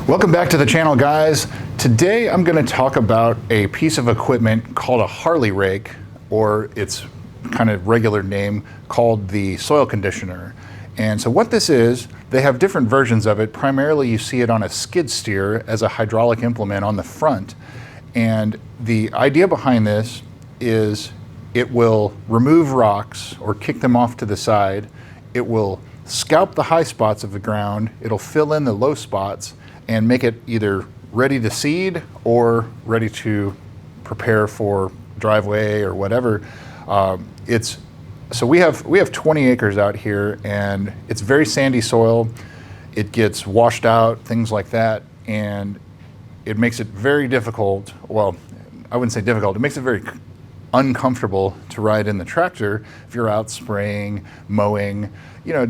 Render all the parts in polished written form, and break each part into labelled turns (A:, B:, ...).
A: Welcome back to the channel, guys. Today I'm going to talk about a piece of equipment called a Harley Rake, or its kind of regular name called the soil conditioner. And so what this is, they have different versions of it. Primarily you see it on a skid steer as a hydraulic implement on the front. And the idea behind this is it will remove rocks or kick them off to the side. It will scalp the high spots of the ground. It'll fill in the low spots and make it either ready to seed or ready to prepare for driveway or whatever. So we have 20 acres out here, and it's very sandy soil. It gets washed out, things like that, and it makes it very difficult. Well, I wouldn't say difficult. It makes it very uncomfortable to ride in the tractor if you're out spraying, mowing,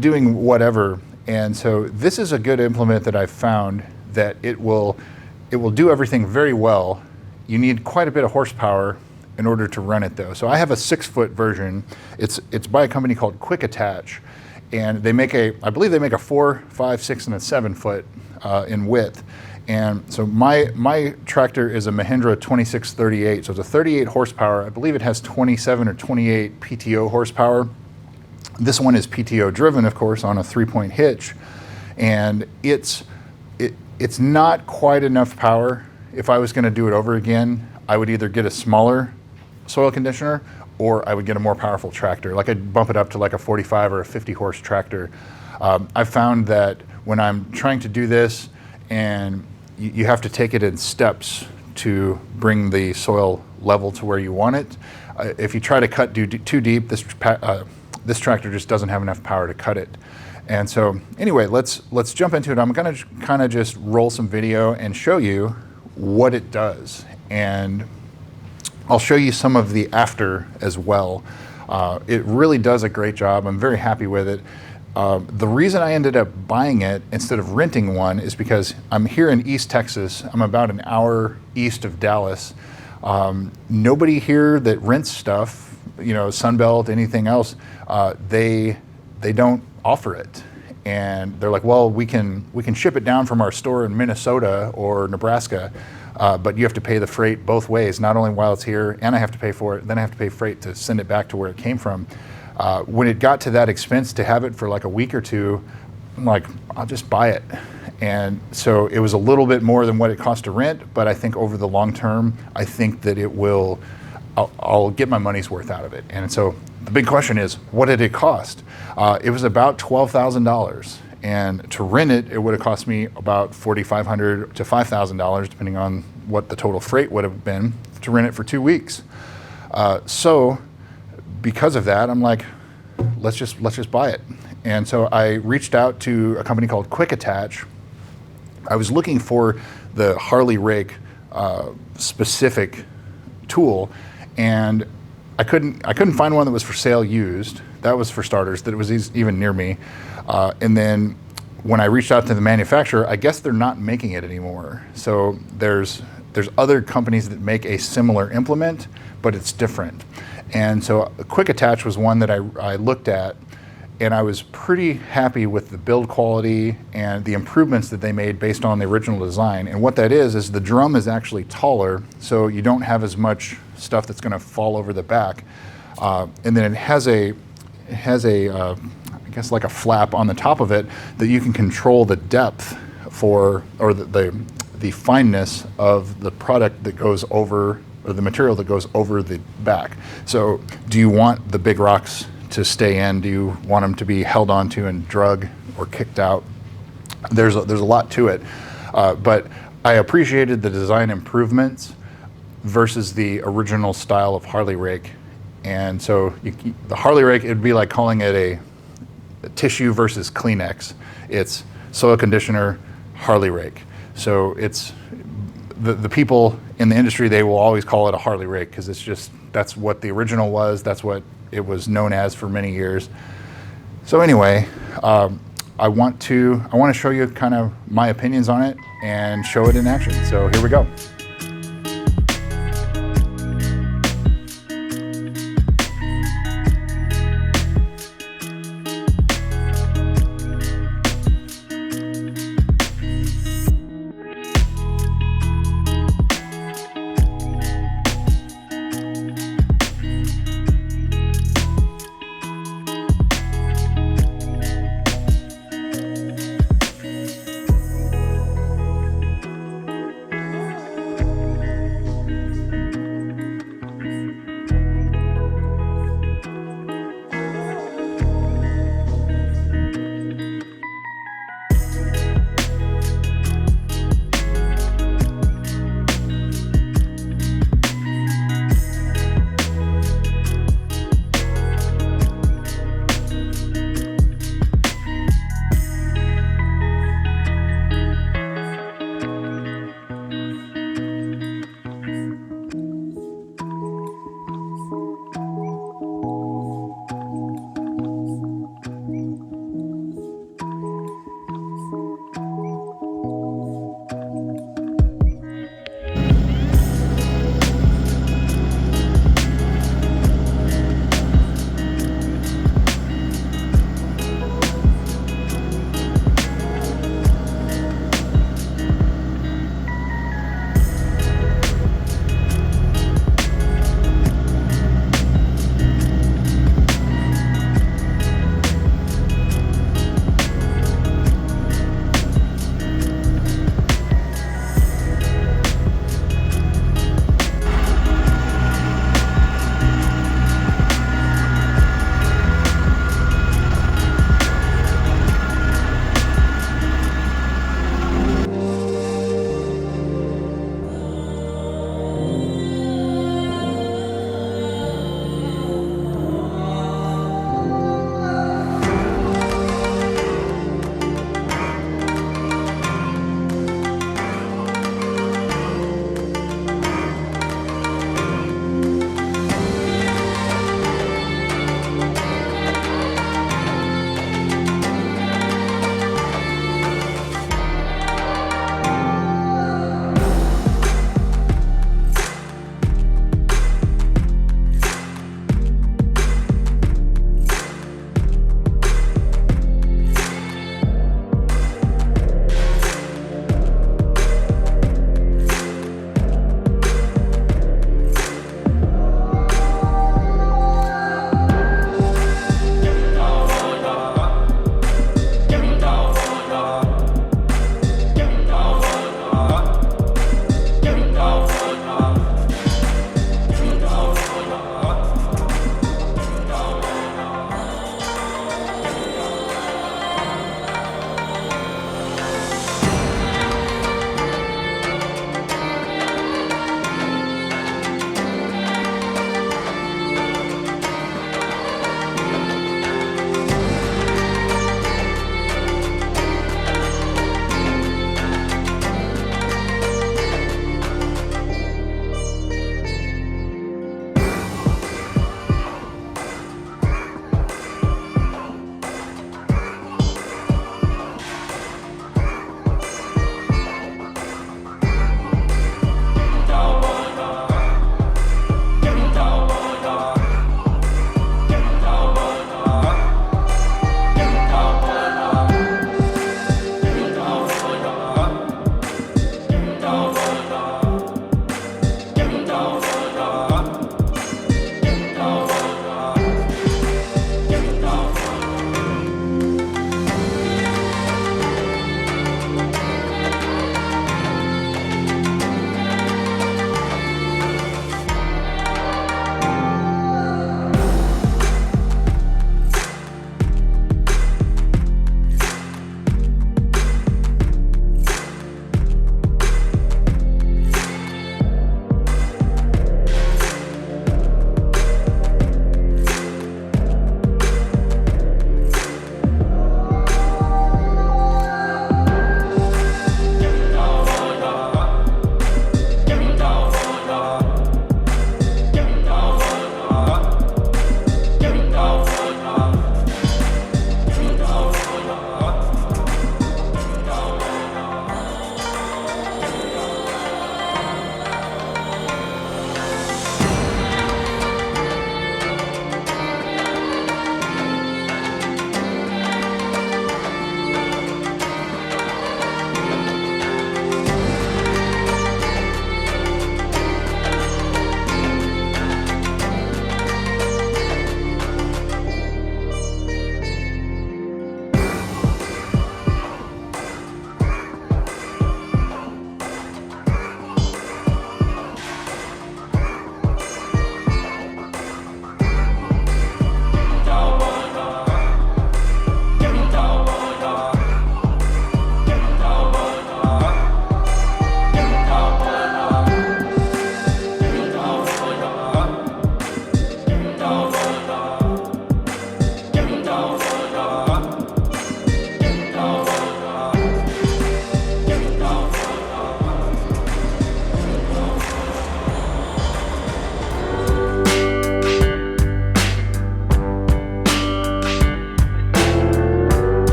A: doing whatever. And so this is a good implement that I've found that it will do everything very well. You need quite a bit of horsepower in order to run it though. So I have a 6-foot version. It's by a company called QuickAttach, and I believe they make a 4, 5, 6, and a 7-foot in width. And so my tractor is a Mahindra 2638, so it's a 38 horsepower. I believe it has 27 or 28 PTO horsepower. This one is PTO driven, of course, on a 3-point hitch, and it's not quite enough power. If I was going to do it over again, I would either get a smaller soil conditioner or I would get a more powerful tractor. Like I'd bump it up to like a 45 or a 50 horse tractor. I've found that when I'm trying to do this, and you have to take it in steps to bring the soil level to where you want it. If you try to cut too deep, this tractor just doesn't have enough power to cut it. And so anyway, let's jump into it. I'm going to kind of just roll some video and show you what it does. And I'll show you some of the after as well. It really does a great job. I'm very happy with it. The reason I ended up buying it instead of renting one is because I'm here in East Texas. I'm about an hour east of Dallas. Nobody here that rents stuff, Sunbelt, anything else, they don't offer it. And they're like, well, we can ship it down from our store in Minnesota or Nebraska, but you have to pay the freight both ways, not only while it's here, and I have to pay for it, then I have to pay freight to send it back to where it came from. When it got to that expense to have it for like a week or two, I'm like, I'll just buy it. And so it was a little bit more than what it cost to rent, but I think over the long term, I think that I'll get my money's worth out of it. And so the big question is, what did it cost? It was about $12,000. And to rent it, it would have cost me about $4,500 to $5,000, depending on what the total freight would have been to rent it for 2 weeks. So because of that, I'm like, let's just buy it. And so I reached out to a company called QuickAttach. I was looking for the Harley Rake specific tool, and I couldn't find one that was for sale used. That was for starters, that it was even near me. And then when I reached out to the manufacturer, I guess they're not making it anymore. So there's other companies that make a similar implement, but it's different. And so QuickAttach was one that I looked at, and I was pretty happy with the build quality and the improvements that they made based on the original design. And what that is the drum is actually taller, so you don't have as much stuff that's going to fall over the back. And then it has a I guess like a flap on the top of it that you can control the depth or the fineness of the product that goes over, or the material that goes over the back. So do you want the big rocks to stay in? Do you want them to be held onto and drug or kicked out? There's a lot to it, but I appreciated the design improvements versus the original style of Harley Rake. And so the Harley Rake, it'd be like calling it a tissue versus Kleenex. It's soil conditioner, Harley Rake. So it's the people in the industry, they will always call it a Harley Rake because that's what the original was. That's what it was known as for many years. So anyway, I want to show you kind of my opinions on it and show it in action. So here we go.